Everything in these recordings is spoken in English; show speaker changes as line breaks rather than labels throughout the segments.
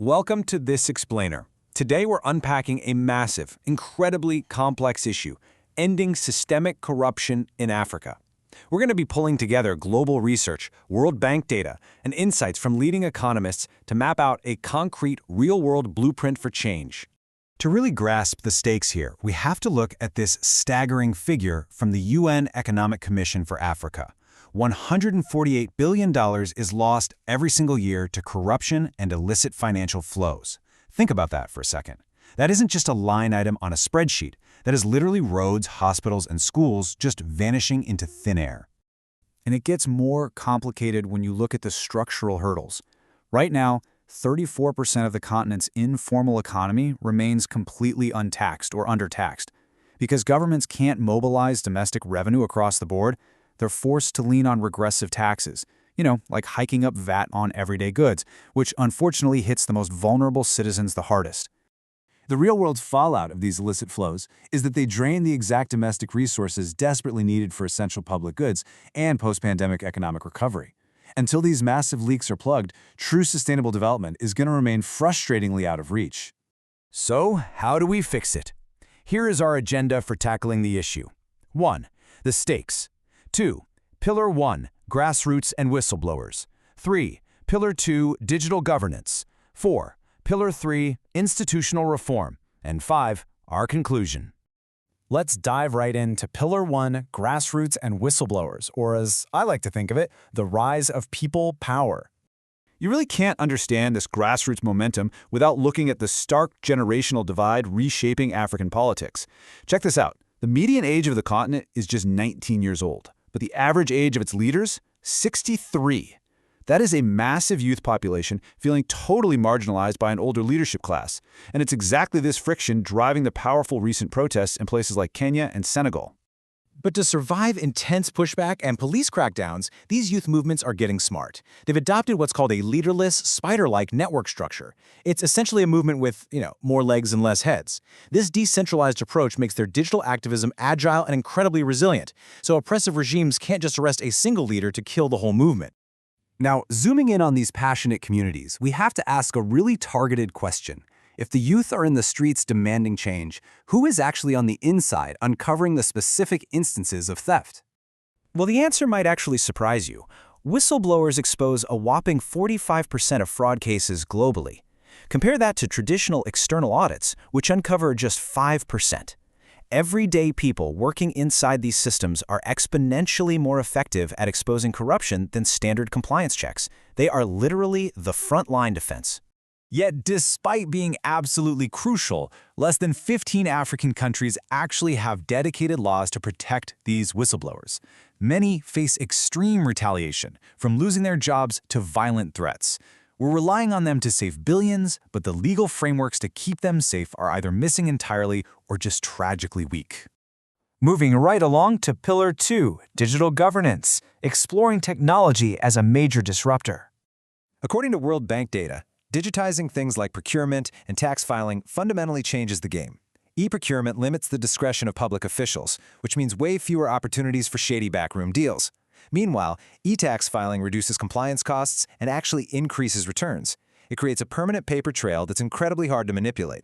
Welcome to This Explainer. Today we're unpacking a massive, incredibly complex issue, ending systemic corruption in Africa. We're going to be pulling together global research, World Bank data, and insights from leading economists to map out a concrete, real-world blueprint for change.
To really grasp the stakes here, we have to look at this staggering figure from the UN Economic Commission for Africa. $148 billion is lost every single year to corruption and illicit financial flows. Think about that for a second. That isn't just a line item on a spreadsheet. That is literally roads, hospitals, and schools just vanishing into thin air. And it gets more complicated when you look at the structural hurdles. Right now, 34% of the continent's informal economy remains completely untaxed or undertaxed. Because governments can't mobilize domestic revenue across the board, they're forced to lean on regressive taxes, like hiking up VAT on everyday goods, which unfortunately hits the most vulnerable citizens the hardest.
The real-world fallout of these illicit flows is that they drain the exact domestic resources desperately needed for essential public goods and post-pandemic economic recovery. Until these massive leaks are plugged, true sustainable development is going to remain frustratingly out of reach.
So, how do we fix it? Here is our agenda for tackling the issue. 1. The stakes. 2. Pillar 1, grassroots and whistleblowers. 3. Pillar 2, digital governance. 4. Pillar 3, institutional reform. And 5, our conclusion.
Let's dive right into Pillar 1, grassroots and whistleblowers, or as I like to think of it, the rise of people power.
You really can't understand this grassroots momentum without looking at the stark generational divide reshaping African politics. Check this out. The median age of the continent is just 19 years old, but the average age of its leaders, 63. That is a massive youth population feeling totally marginalized by an older leadership class. And it's exactly this friction driving the powerful recent protests in places like Kenya and Senegal.
But to survive intense pushback and police crackdowns, these youth movements are getting smart. They've adopted what's called a leaderless, spider-like network structure. It's essentially a movement with, more legs and less heads. This decentralized approach makes their digital activism agile and incredibly resilient, so oppressive regimes can't just arrest a single leader to kill the whole movement.
Now, zooming in on these passionate communities, we have to ask a really targeted question. If the youth are in the streets demanding change, who is actually on the inside uncovering the specific instances of theft?
Well, the answer might actually surprise you. Whistleblowers expose a whopping 45% of fraud cases globally. Compare that to traditional external audits, which uncover just 5%. Everyday people working inside these systems are exponentially more effective at exposing corruption than standard compliance checks. They are literally the frontline defense.
Yet, despite being absolutely crucial, less than 15 African countries actually have dedicated laws to protect these whistleblowers. Many face extreme retaliation, from losing their jobs to violent threats. We're relying on them to save billions, but the legal frameworks to keep them safe are either missing entirely or just tragically weak. Moving right along to Pillar 2, digital governance, exploring technology as a major disruptor.
According to World Bank data, digitizing things like procurement and tax filing fundamentally changes the game. E-procurement limits the discretion of public officials, which means way fewer opportunities for shady backroom deals. Meanwhile, e-tax filing reduces compliance costs and actually increases returns. It creates a permanent paper trail that's incredibly hard to manipulate.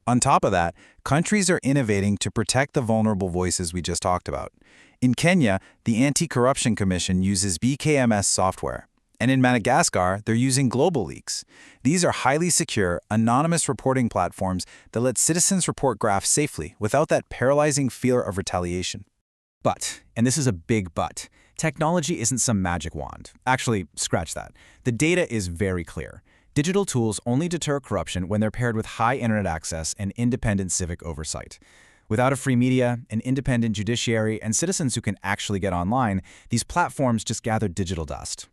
On top of that, countries are innovating to protect the vulnerable voices we just talked about. In Kenya, the Anti-Corruption Commission uses BKMS software. And in Madagascar, they're using Global Leaks. These are highly secure, anonymous reporting platforms that let citizens report graphs safely without that paralyzing fear of retaliation. But, and this is a big but, technology isn't some magic wand. Actually, scratch that. The data is very clear. Digital tools only deter corruption when they're paired with high internet access and independent civic oversight. Without a free media, an independent judiciary, and citizens who can actually get online, these platforms just gather digital dust.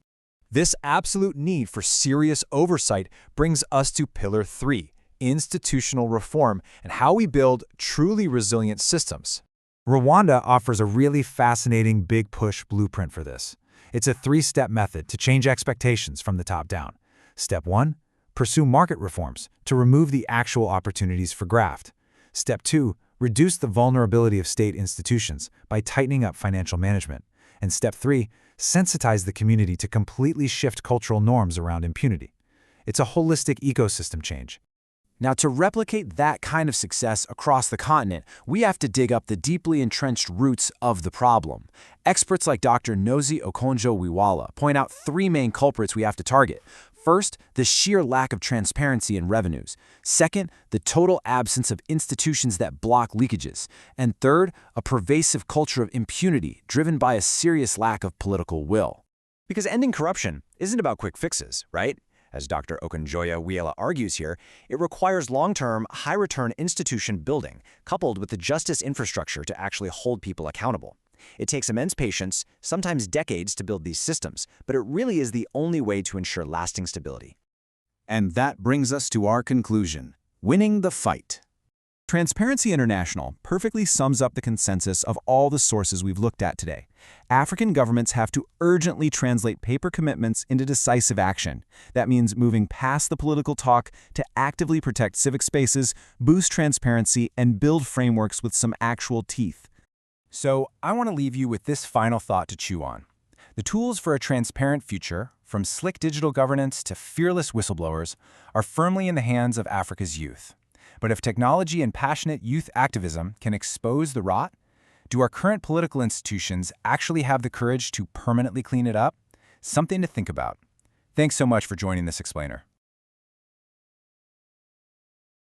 This absolute need for serious oversight brings us to Pillar 3, institutional reform, and how we build truly resilient systems. Rwanda offers a really fascinating big push blueprint for this. It's a 3-step method to change expectations from the top down. Step 1, pursue market reforms to remove the actual opportunities for graft. Step 2, reduce the vulnerability of state institutions by tightening up financial management. And Step 3, sensitize the community to completely shift cultural norms around impunity. It's a holistic ecosystem change.
Now, to replicate that kind of success across the continent, we have to dig up the deeply entrenched roots of the problem. Experts like Dr. Nozi Okonjo-Iweala point out three main culprits we have to target. First, the sheer lack of transparency in revenues. Second, the total absence of institutions that block leakages. And third, a pervasive culture of impunity driven by a serious lack of political will.
Because ending corruption isn't about quick fixes, right? As Dr. Okonjo-Iweala argues here, it requires long-term, high-return institution building, coupled with the justice infrastructure to actually hold people accountable. It takes immense patience, sometimes decades, to build these systems, but it really is the only way to ensure lasting stability.
And that brings us to our conclusion: winning the fight. Transparency International perfectly sums up the consensus of all the sources we've looked at today. African governments have to urgently translate paper commitments into decisive action. That means moving past the political talk to actively protect civic spaces, boost transparency, and build frameworks with some actual teeth.
So, I want to leave you with this final thought to chew on. The tools for a transparent future, from slick digital governance to fearless whistleblowers, are firmly in the hands of Africa's youth. But if technology and passionate youth activism can expose the rot, do our current political institutions actually have the courage to permanently clean it up? Something to think about. Thanks so much for joining this explainer.